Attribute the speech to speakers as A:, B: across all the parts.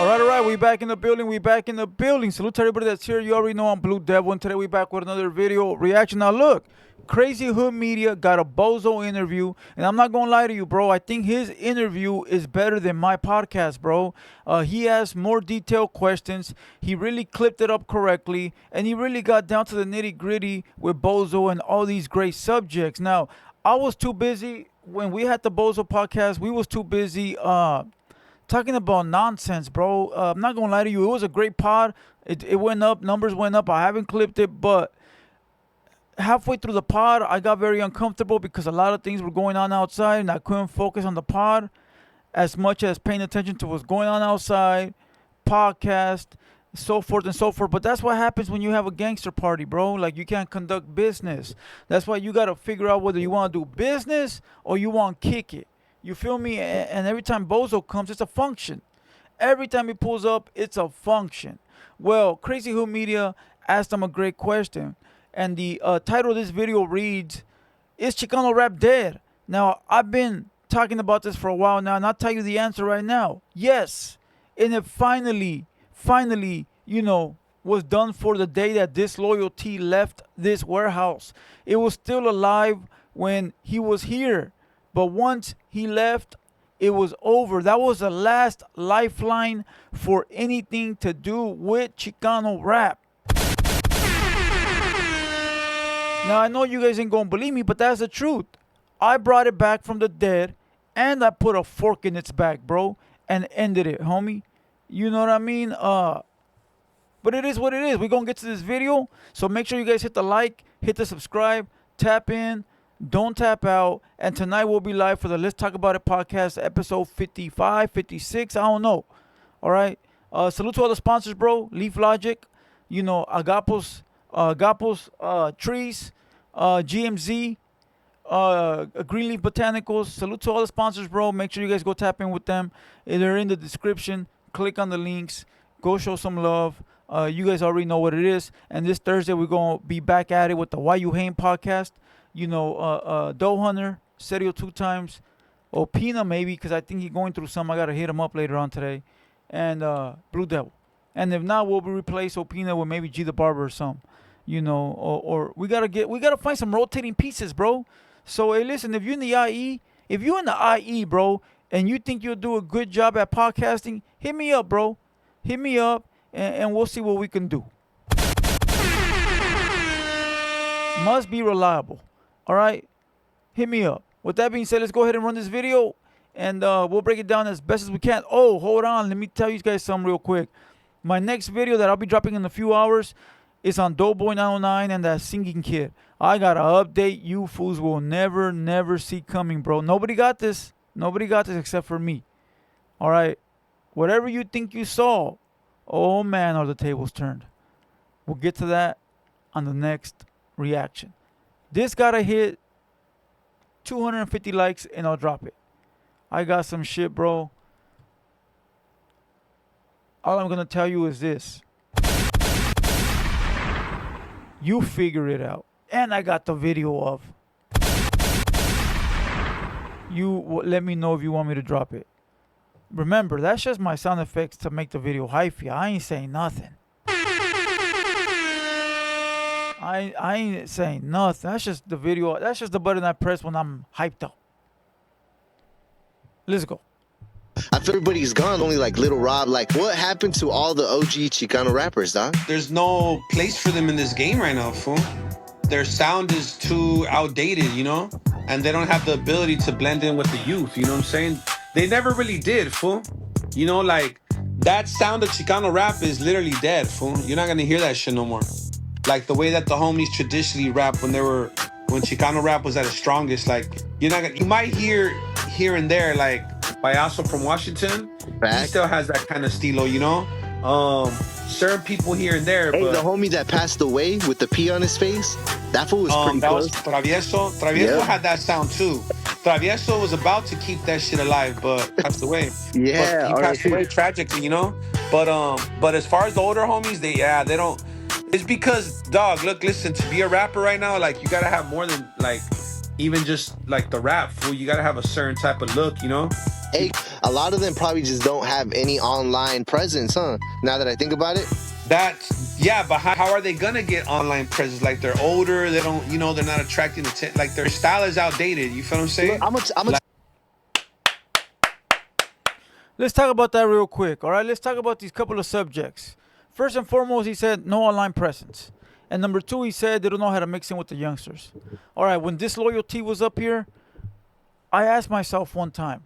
A: All right, we back in the building. We back in the building. Salute to everybody that's here. You already know I'm Blue Devil, and today we back with another video reaction. Now look, Crazy Hood Media got a BOZO interview, and I'm not gonna lie to you, bro. I think his interview is better than my podcast, bro. He asked more detailed questions. He really clipped it up correctly, and he really got down to the nitty gritty with BOZO and all these great subjects. Now, I was too busy when we had the BOZO podcast. We was too busy. Talking about nonsense, bro. I'm not gonna lie to you. It was a great pod. It went up. Numbers went up. I haven't clipped it, but halfway through the pod, I got very uncomfortable because a lot of things were going on outside, and I couldn't focus on the pod as much as paying attention to what's going on outside, podcast, so forth and so forth. But that's what happens when you have a gangster party, bro. Like, you can't conduct business. That's why you gotta figure out whether you want to do business or you want to kick it. You feel me? And every time BOZO comes, it's a function. Every time he pulls up, it's a function. Well, Crazy Hood Media asked him a great question. And the title of this video reads, "Is Chicano rap dead?" Now, I've been talking about this for a while now, and I'll tell you the answer right now. Yes. And it finally, was done for the day that Disloyalty left this warehouse. It was still alive when he was here. But once he left, it was over. That was the last lifeline for anything to do with Chicano rap. Now, I know you guys ain't gonna believe me, but that's the truth. I brought it back from the dead, and I put a fork in its back, bro, and ended it, homie. You know what I mean? But it is what it is. We're gonna get to this video, so make sure you guys hit the like, hit the subscribe, tap in, don't tap out. And tonight we'll be live for the Let's Talk About It podcast, episode 55, 56, I don't know. All right. Salute to all the sponsors, bro. Leaf Logic, Agapos Trees, GMZ, Greenleaf Botanicals. Salute to all the sponsors, bro. Make sure you guys go tap in with them. They're in the description. Click on the links. Go show some love. You guys already know what it is. And this Thursday we're gonna be back at it with the Why You Hating podcast. Doe Hunter, Serio 2 times, Opina maybe, because I think he's going through some. I got to hit him up later on today. And Blue Devil. And if not, we'll replace Opina with maybe G the Barber or something. Or we got to find some rotating pieces, bro. So, hey, listen, if you're in the IE, bro, and you think you'll do a good job at podcasting, hit me up, bro. Hit me up, and we'll see what we can do. Must be reliable. All right, hit me up. With that being said, let's go ahead and run this video, and we'll break it down as best as we can. Oh, hold on. Let me tell you guys something real quick. My next video that I'll be dropping in a few hours is on Doughboy 909 and that singing kid. I got an update you fools will never see coming, bro. Nobody got this. Nobody got this except for me. All right. Whatever you think you saw, oh, man, are the tables turned. We'll get to that on the next reaction. This gotta hit 250 likes and I'll drop it. I got some shit, bro. All I'm gonna tell you is this. You figure it out. And I got the video of. You let me know if you want me to drop it. Remember, that's just my sound effects to make the video hyphy. I ain't saying nothing. I ain't saying nothing. That's just the video. That's just the button I press when I'm hyped up. Let's go.
B: I feel everybody's gone. Only like Little Rob. Like, what happened to all the OG Chicano rappers, dog?
C: There's no place for them in this game right now, fool. Their sound is too outdated, and they don't have the ability to blend in with the youth. You know what I'm saying? They never really did, fool. Like that sound of Chicano rap is literally dead, fool. You're not gonna hear that shit no more. Like the way that the homies traditionally rap when Chicano rap was at its strongest. Like you might hear here and there, like Payaso from Washington. He still has that kind of stilo, certain people here and there.
B: Hey,
C: but
B: the homie that passed away with the P on his face, that fool was pretty close.
C: That was Travieso had that sound too. Travieso was about to keep that shit alive, but passed away.
B: Yeah,
C: but he passed away tragically, But as far as the older homies, they don't. It's because, dog, look, listen, to be a rapper right now, like, you gotta have more than, like, even just, like, the rap, fool. You gotta have a certain type of look,
B: Hey, a lot of them probably just don't have any online presence, huh? Now that I think about it.
C: Yeah, but how are they gonna get online presence? Like they're older, they don't, they're not attracting attention. Like their style is outdated. You feel what I'm saying?
A: Let's talk about that real quick, all right? Let's talk about these couple of subjects. First and foremost, he said no online presence. And number two, he said they don't know how to mix in with the youngsters. All right, when Disloyalty was up here, I asked myself one time,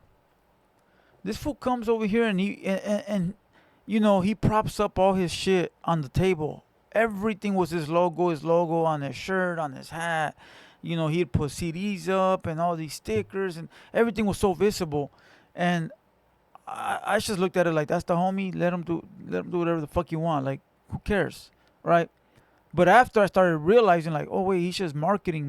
A: this fool comes over here and he props up all his shit on the table. Everything was his logo on his shirt, on his hat. He'd put CDs up and all these stickers, and everything was so visible. And I just looked at it like, that's the homie. Let him do whatever the fuck you want. Like, who cares, right? But after I started realizing, like, oh wait, he's just marketing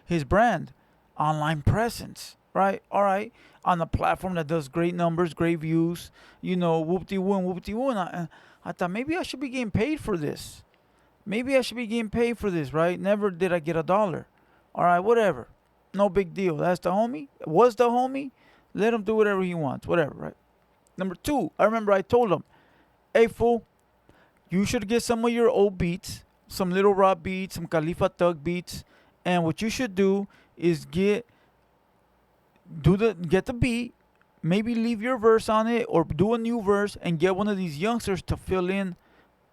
A: his brand, online presence, right? All right, on a platform that does great numbers, great views, whoop-de-woo. And I thought maybe I should be getting paid for this. Right? Never did I get $1. All right, whatever. No big deal. That's the homie. Was the homie. Let him do whatever he wants. Whatever, right? Number two, I remember I told him, hey, fool, you should get some of your old beats, some Little Rob beats, some Khalifa Thug beats, and what you should do is get the beat, maybe leave your verse on it or do a new verse and get one of these youngsters to fill in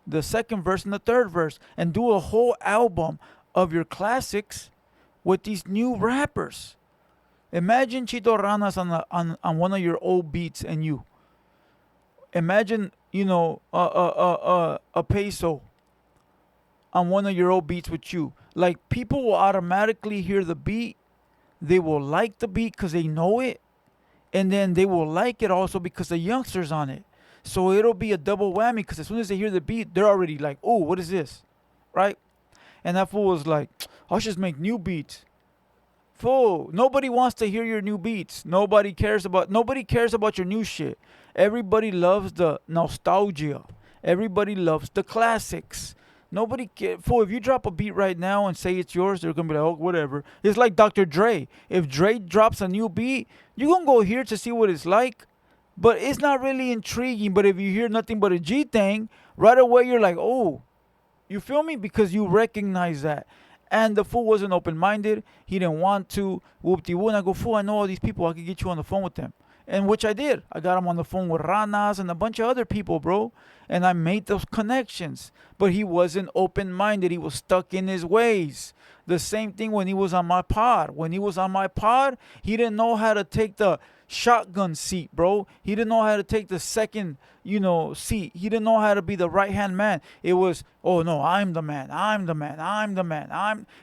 A: the second verse and the third verse and do a whole album of your classics with these new rappers. Imagine Chito Ranas on one of your old beats and you. Imagine, a Peso on one of your old beats with you. Like, people will automatically hear the beat. They will like the beat because they know it. And then they will like it also because the youngster's on it. So it'll be a double whammy because as soon as they hear the beat, they're already like, oh, what is this? Right? And that fool was like, I'll just make new beats. Fool, nobody wants to hear your new beats. Nobody cares about your new shit. Everybody loves the nostalgia. Everybody loves the classics. Nobody cares. Fool, if you drop a beat right now and say it's yours, they're going to be like, oh, whatever. It's like Dr. Dre. If Dre drops a new beat, you're going to go here to see what it's like. But it's not really intriguing. But if you hear nothing but a G thing, right away you're like, oh, you feel me? Because you recognize that. And the fool wasn't open-minded. He didn't want to. Whoop-de-woo. And I go, fool, I know all these people. I could get you on the phone with them. And which I did. I got him on the phone with Ranas and a bunch of other people, bro. And I made those connections. But he wasn't open-minded. He was stuck in his ways. The same thing when he was on my pod. When he was on my pod, he didn't know how to take the shotgun seat, bro. He didn't know how to take the second, seat. He didn't know how to be the right-hand man. It was, oh, no, I'm the man.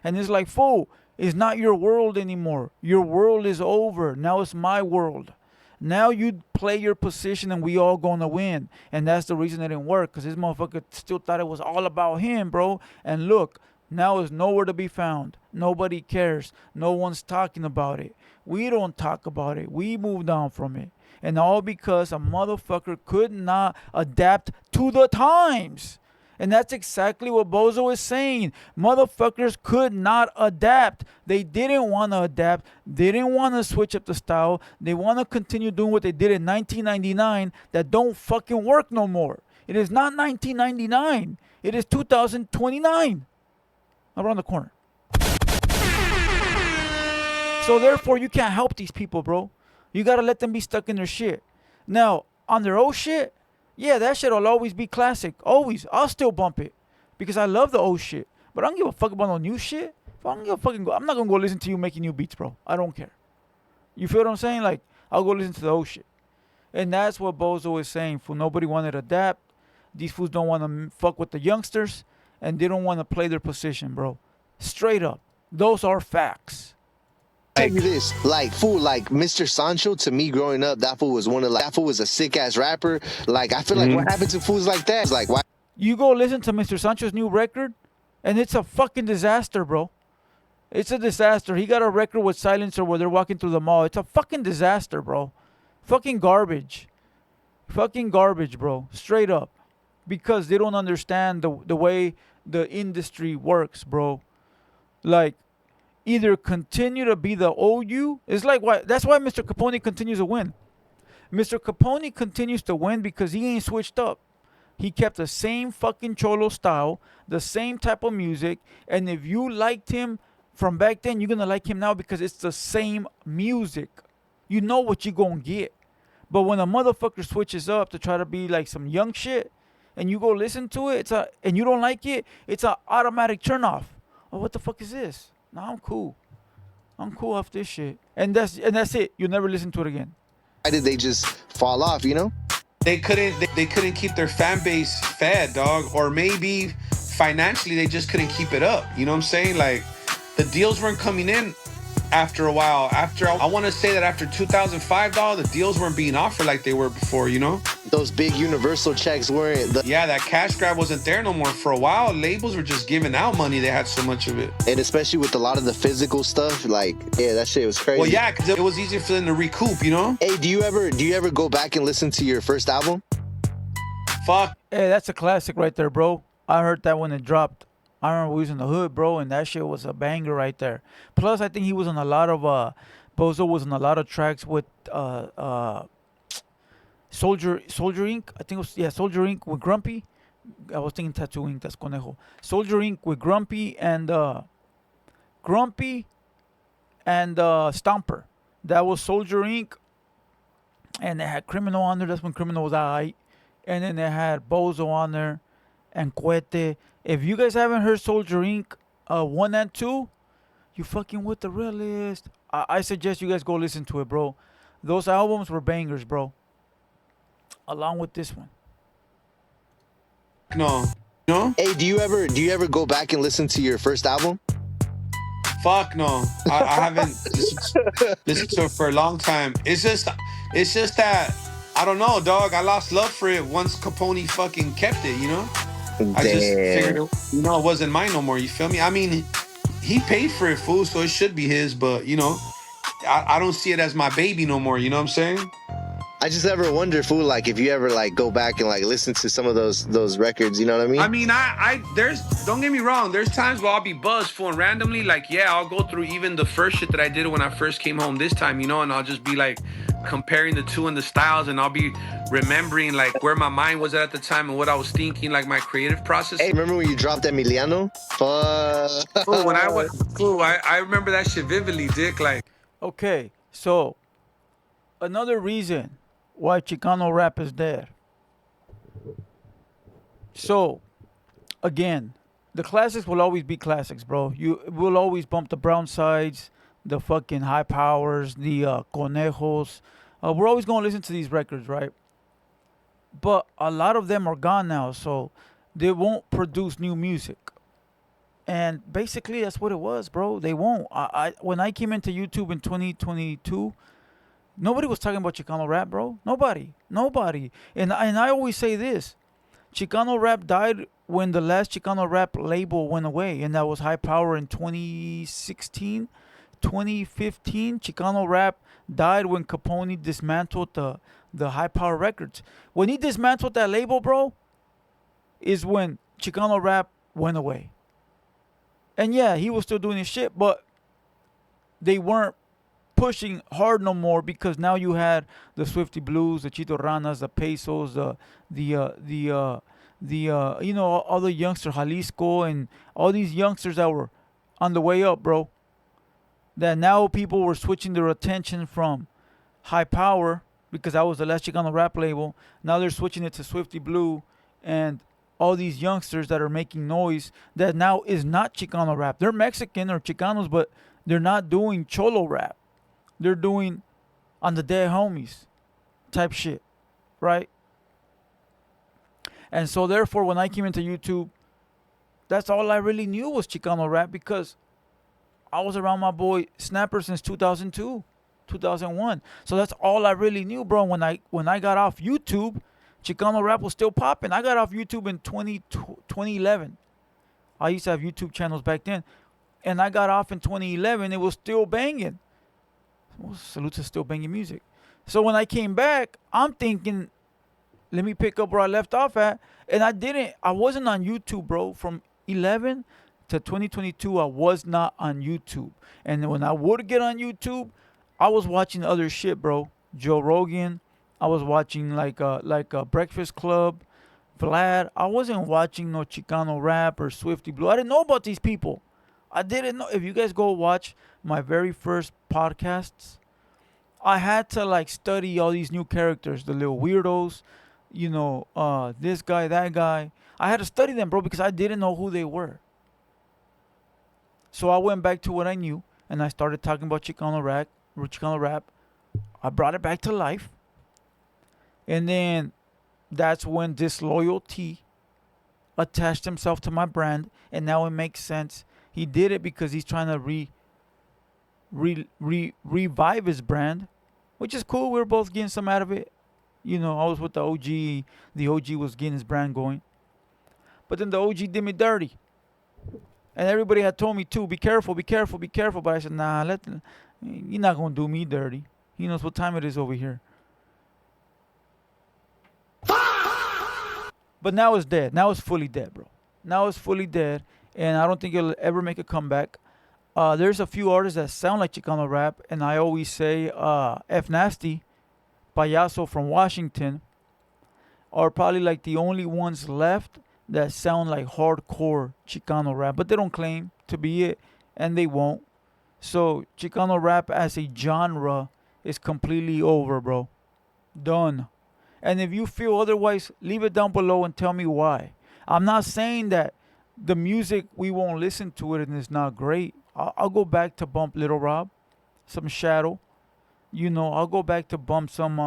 A: And it's like, fool, it's not your world anymore. Your world is over. Now it's my world. Now you play your position and we all gonna win. And that's the reason it didn't work, because this motherfucker still thought it was all about him, bro. And look, now it's nowhere to be found. Nobody cares. No one's talking about it. We don't talk about it. We moved on from it. And all because a motherfucker could not adapt to the times. And that's exactly what BOZO is saying. Motherfuckers could not adapt. They didn't want to adapt. They didn't want to switch up the style. They want to continue doing what they did in 1999 that don't fucking work no more. It is not 1999. It is 2029. Around the corner. So therefore, you can't help these people, bro. You got to let them be stuck in their shit. Now, on their old shit, yeah, that shit will always be classic. Always. I'll still bump it. Because I love the old shit. But I don't give a fuck about no new shit. I'm not going to go listen to you making new beats, bro. I don't care. You feel what I'm saying? Like, I'll go listen to the old shit. And that's what BOZO is saying. Fool, nobody wanted to adapt. These fools don't want to fuck with the youngsters. And they don't want to play their position, bro. Straight up. Those are facts.
B: Tell you this, fool, Mr. Sancho, to me growing up, that fool was that fool was a sick ass rapper. Like, I feel like what happened to fools like that? It's like, why?
A: You go listen to Mr. Sancho's new record, and it's a fucking disaster, bro. It's a disaster. He got a record with Silencer where they're walking through the mall. It's a fucking disaster, bro. Fucking garbage. Fucking garbage, bro. Straight up. Because they don't understand the way the industry works, bro. Like, either continue to be the old you. It's like why that's why Mr. Capone continues to win. Mr. Capone continues to win because he ain't switched up. He kept the same fucking cholo style, the same type of music, and if you liked him from back then, you're gonna like him now because it's the same music. You know what you're gonna get. But when a motherfucker switches up to try to be like some young shit, and you go listen to it, and you don't like it, it's an automatic turn off. Oh, what the fuck is this? Nah, I'm cool. I'm cool off this shit. And that's it. You'll never listen to it again.
B: Why did they just fall off, you know?
C: They couldn't keep their fan base fed, dog, or maybe financially they just couldn't keep it up. You know what I'm saying? Like the deals weren't coming in after a while. I want to say that after 2005, dog, the deals weren't being offered like they were before. You know?
B: Those big universal checks weren't.
C: Yeah, that cash grab wasn't there no more. For a while, labels were just giving out money. They had so much of it.
B: And especially with a lot of the physical stuff, like, yeah, that shit was crazy.
C: Well, yeah, because it was easier for them to recoup, you know?
B: Hey, do you ever go back and listen to your first album?
C: Fuck.
A: Hey, that's a classic right there, bro. I heard that when it dropped. I remember we was in the hood, bro, and that shit was a banger right there. Plus, I think he was on a lot of BOZO was on a lot of tracks with Soldier Inc. I think it was Soldier Inc. with Grumpy. I was thinking Tattoo Inc. That's Conejo. Soldier Inc. with Grumpy and Stomper. That was Soldier Inc. And they had Criminal on there. That's when Criminal was out. And then they had BOZO on there and Cohete. If you guys haven't heard Soldier Inc. 1 and 2, you fucking with the realist. I suggest you guys go listen to it, bro. Those albums were bangers, bro. Along with this one.
C: No. No?
B: Hey, do you ever go back and listen to your first album?
C: Fuck no. I haven't listened to it for a long time. It's just that I don't know, dog. I lost love for it once Capone fucking kept it, you know? I just figured it wasn't mine no more, you feel me? I mean, he paid for it, fool, so it should be his, but you know, I don't see it as my baby no more, you know what I'm saying?
B: I just ever wonder, fool, like if you ever like go back and like listen to some of those records, you know what I mean?
C: I mean, there's, don't get me wrong, there's times where I'll be buzzed, fool, and randomly, like, yeah, I'll go through even the first shit that I did when I first came home this time, you know, and I'll just be like comparing the two and the styles, and I'll be remembering like where my mind was at the time and what I was thinking, like my creative process.
B: Hey, remember when you dropped Emiliano? Fuck.
C: Fool, when I remember that shit vividly, dick, like.
A: Okay, so another reason why Chicano rap is dead. So, again, the classics will always be classics, bro. You will always bump the Brown Sides, the fucking High Powers, the Conejos. We're always going to listen to these records, right? But a lot of them are gone now, so they won't produce new music. And basically, that's what it was, bro. They won't. When I came into YouTube in 2022, nobody was talking about Chicano rap, bro. Nobody. And I always say this. Chicano rap died when the last Chicano rap label went away, and that was High Power in 2016. 2015, Chicano rap died when Capone dismantled the High Power Records. When he dismantled that label, bro, is when Chicano rap went away. And yeah, he was still doing his shit, but they weren't pushing hard no more because now you had the Swifty Blues, the Chito Ranas, the Pesos, all the youngster Jalisco and all these youngsters that were on the way up, bro. That now people were switching their attention from High Power because that was the last Chicano rap label. Now they're switching it to Swifty Blue and all these youngsters that are making noise that now is not Chicano rap. They're Mexican or Chicanos, but they're not doing cholo rap. They're doing on the dead homies type shit, right? And so therefore, when I came into YouTube, that's all I really knew was Chicano rap because I was around my boy Snapper since 2002, 2001. So that's all I really knew, bro. When I got off YouTube, Chicano rap was still popping. I got off YouTube in 2011. I used to have YouTube channels back then. And I got off in 2011. It was still banging. Well, Salute to still banging music. So when I came back, I'm thinking, let me pick up where I left off at. And I didn't. I wasn't on YouTube, bro, from 11 to 2022, I was not on YouTube. And when I would get on YouTube, I was watching other shit, bro. Joe Rogan. I was watching like a Breakfast Club, Vlad. I wasn't watching no Chicano rap or Swifty Blue. I didn't know about these people. I didn't know. If you guys go watch my very first podcasts, I had to like study all these new characters, the little weirdos, this guy, that guy. I had to study them, bro, because I didn't know who they were. So I went back to what I knew, and I started talking about Chicano rap. I brought it back to life, and then that's when disloyalty attached himself to my brand, and now it makes sense. He did it because he's trying to revive his brand, which is cool. We're both getting some out of it. I was with the OG. The OG was getting his brand going. But then the OG did me dirty. And everybody had told me too, be careful, be careful, be careful. But I said, nah, you're not going to do me dirty. He knows what time it is over here. But now it's dead. Now it's fully dead, bro. Now it's fully dead. And I don't think it'll ever make a comeback. There's a few artists that sound like Chicano rap. And I always say F Nasty, Payaso from Washington, are probably like the only ones left that sound like hardcore Chicano rap. But they don't claim to be it. And they won't. So Chicano rap as a genre is completely over, bro. Done. And if you feel otherwise, leave it down below and tell me why. I'm not saying that the music, we won't listen to it and it's not great. I'll go back to bump Little Rob, some Shadow. I'll go back to bump some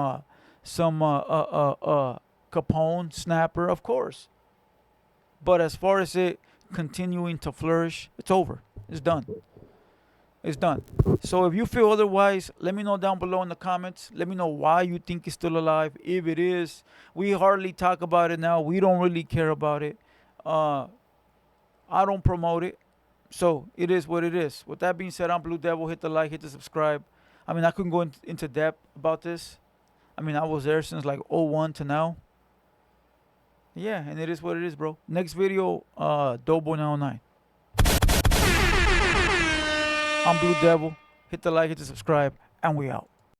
A: Capone, Snapper, of course. But as far as it continuing to flourish, it's over. It's done. It's done. So if you feel otherwise, let me know down below in the comments. Let me know why you think it's still alive. If it is, we hardly talk about it now. We don't really care about it. I don't promote it. So it is what it is. With that being said, I'm Blue Devil. Hit the like, hit the subscribe. I couldn't go into depth about this. I was there since like '01 to now. Yeah, and it is what it is, bro. Next video, Doughboy 909. I'm Blue Devil. Hit the like, hit the subscribe, and we out.